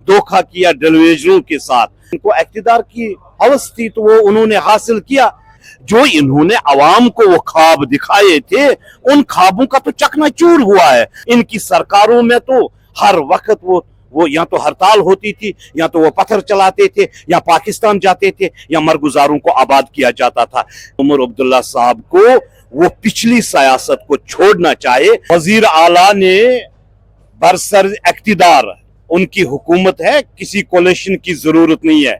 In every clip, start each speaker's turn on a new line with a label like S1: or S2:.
S1: धोखा किया टेलीविजनों के साथ। इनको इख्तिदार की हवस थी तो वो उन्होंने हासिल किया। जो इन्होंने अवाम को वो ख्वाब दिखाए थे, उन ख्वाबों का तो चकनाचूर हुआ है। इनकी सरकारों में तो हर वक्त वो या तो हड़ताल होती थी, या तो वो पत्थर चलाते थे, या पाकिस्तान जाते थे, या मरगुजारों को आबाद किया जाता था। उमर अब्दुल्ला साहब को वो पिछली सियासत को छोड़ना चाहिए। वजीर आला ने बरसर इख्तिदार उनकी हुकूमत है, किसी कोलिशन की जरूरत नहीं है,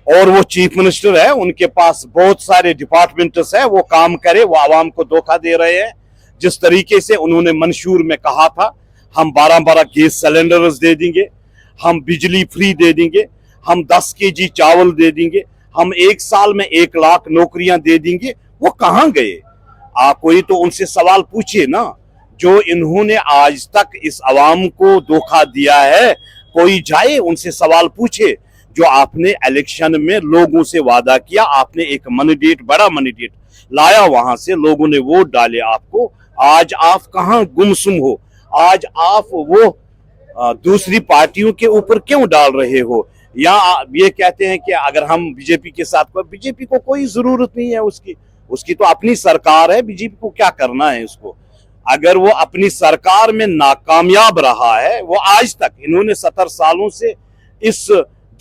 S1: और वो चीफ मिनिस्टर है, उनके पास बहुत सारे डिपार्टमेंट्स है, वो काम करे। वो आवाम को धोखा दे रहे हैं। जिस तरीके से उन्होंने मंशूर में कहा था, हम 12-12 गैस सिलेंडर्स दे देंगे, हम बिजली फ्री दे देंगे, हम 10 केजी चावल दे देंगे, हम 1 साल में 1 लाख नौकरियां दे देंगे, वो कहां गए? कोई तो उनसे सवाल पूछिए ना। जो इन्होंने आज तक इस अवाम को धोखा दिया है, कोई जाए उनसे सवाल पूछे। जो आपने इलेक्शन में लोगों से वादा किया, आपने एक मैंडेट, बड़ा मैंडेट लाया, वहां से लोगों ने वोट डाले आपको, आज आप कहां गुमसुम हो? आज आप वो दूसरी पार्टियों के ऊपर क्यों डाल रहे हो? या ये कहते हैं कि अगर हम बीजेपी के साथ, बीजेपी को कोई जरूरत नहीं है उसकी तो अपनी सरकार है, बीजेपी को क्या करना है उसको? अगर वो अपनी सरकार में नाकामयाब रहा है, वो आज तक इन्होंने 70 सालों से इस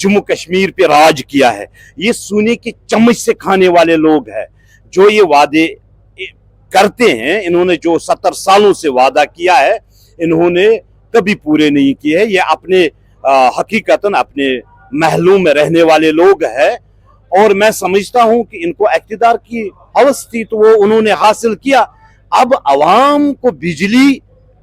S1: जम्मू कश्मीर पे राज किया है। ये सोने की चम्मच से खाने वाले लोग हैं। जो ये वादे करते हैं, इन्होंने जो 70 सालों से वादा किया है, इन्होंने कभी पूरे नहीं किए हैं। ये अपने हकीकतन अपने महलों में रहने वाले लोग हैं, और मैं समझता हूं कि इनको इख्तिदार की हवस थी तो वो उन्होंने हासिल किया। अब अवाम को बिजली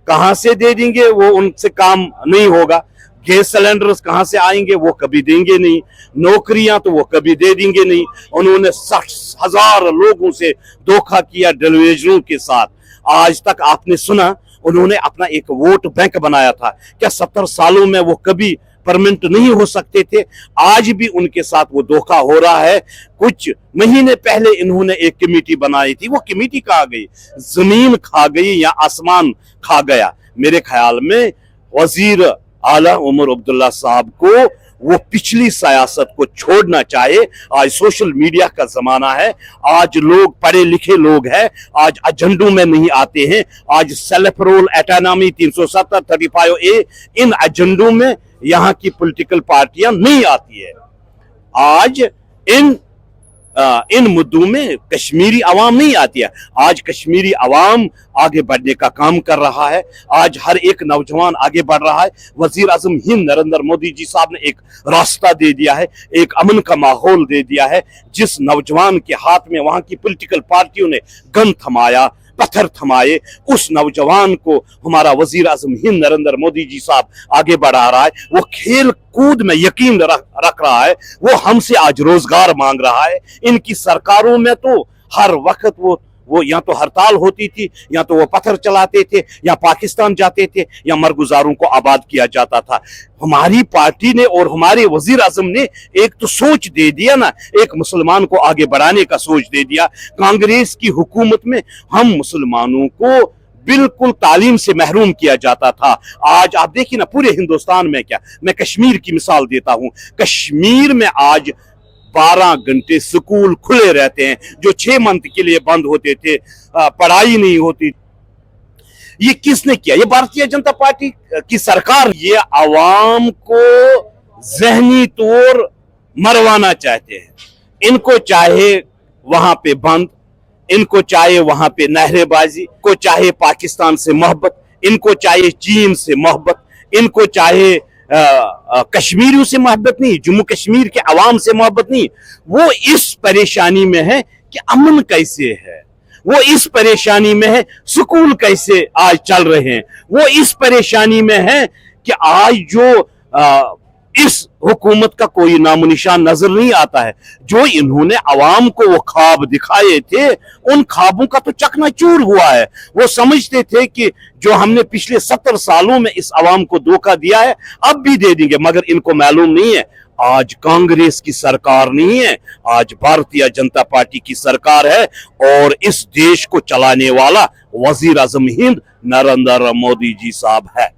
S1: कहां से दे देंगे, वो उनसे काम नहीं होगा। गैस सिलेंडर्स कहां से आएंगे, वो कभी देंगे नहीं। नौकरियां तो वो कभी दे देंगे नहीं। उन्होंने 60,000 लोगों से धोखा किया टेलीविजनों के साथ। आज तक आपने सुना उन्होंने अपना एक वोट बैंक बनाया था? क्या 70 सालों में वो कभी परमानेंट नहीं हो सकते थे? आज भी उनके साथ वो धोखा हो रहा है। कुछ महीने पहले इन्होंने एक कमेटी बनाई थी, वो कमेटी कहाँ गई? जमीन खा गई या आसमान खा गया? मेरे ख्याल में वजीर आला उमर अब्दुल्ला साहब को वो पिछली सियासत को छोड़ना चाहिए। आज सोशल मीडिया का जमाना है, आज लोग पढ़े लिखे लोग हैं, आज एजेंडों में नहीं आते हैं। आज सेल्फ रोल एटोनॉमी 370 35A इन एजेंडों में यहाँ की पॉलिटिकल पार्टियां नहीं आती है। आज इन मुद्दों में कश्मीरी अवाम नहीं आती है। आज कश्मीरी अवाम आगे बढ़ने का काम कर रहा है। आज हर एक नौजवान आगे बढ़ रहा है। वजीर आजम हिंद नरेंद्र मोदी जी साहब ने एक रास्ता दे दिया है, एक अमन का माहौल दे दिया है। जिस नौजवान के हाथ में वहां की पॉलिटिकल पार्टियों ने गन थमाया, पत्थर थमाए, उस नौजवान को हमारा वजीर आजम हिंद नरेंद्र मोदी जी साहब आगे बढ़ा रहा है। वो खेल कूद में यकीन रख रहा है। वो हमसे आज रोजगार मांग रहा है। इनकी सरकारों में तो हर वक्त वो या तो हड़ताल होती थी, या तो वो पत्थर चलाते थे, या पाकिस्तान जाते थे, या मरगुजारों को आबाद किया जाता था। हमारी पार्टी ने और हमारे वजीर आजम ने एक तो सोच दे दिया ना, एक मुसलमान को आगे बढ़ाने का सोच दे दिया। कांग्रेस की हुकूमत में हम मुसलमानों को बिल्कुल तालीम से महरूम किया जाता था। आज आप देखिए ना पूरे हिंदुस्तान में क्या, मैं कश्मीर की मिसाल देता हूं। कश्मीर में आज 12 घंटे स्कूल खुले रहते हैं, जो 6 मंथ के लिए बंद होते थे, पढ़ाई नहीं होती। ये किसने किया? ये भारतीय जनता पार्टी की सरकार। ये आवाम को जहनी तौर मरवाना चाहते हैं। इनको चाहे वहां पे बंद, इनको चाहे वहां पे नहरेबाजी, को चाहे पाकिस्तान से मोहब्बत, इनको चाहे चीन से मोहब्बत, इनको चाहे कश्मीरियों से मोहब्बत नहीं, जम्मू कश्मीर के अवाम से मोहब्बत नहीं। वो इस परेशानी में है कि अमन कैसे है, वो इस परेशानी में है स्कूल कैसे आज चल रहे हैं, वो इस परेशानी में है कि आज जो इस हुकूमत का कोई नामो निशान नजर नहीं आता है। जो इन्होंने अवाम को वो ख्वाब दिखाए थे, उन ख्वाबों का तो चकनाचूर हुआ है। वो समझते थे कि जो हमने पिछले 70 सालों में इस अवाम को धोखा दिया है, अब भी दे देंगे, मगर इनको मालूम नहीं है आज कांग्रेस की सरकार नहीं है, आज भारतीय जनता पार्टी की सरकार है, और इस देश को चलाने वाला वजीर आजम हिंद नरेंद्र मोदी जी साहब है।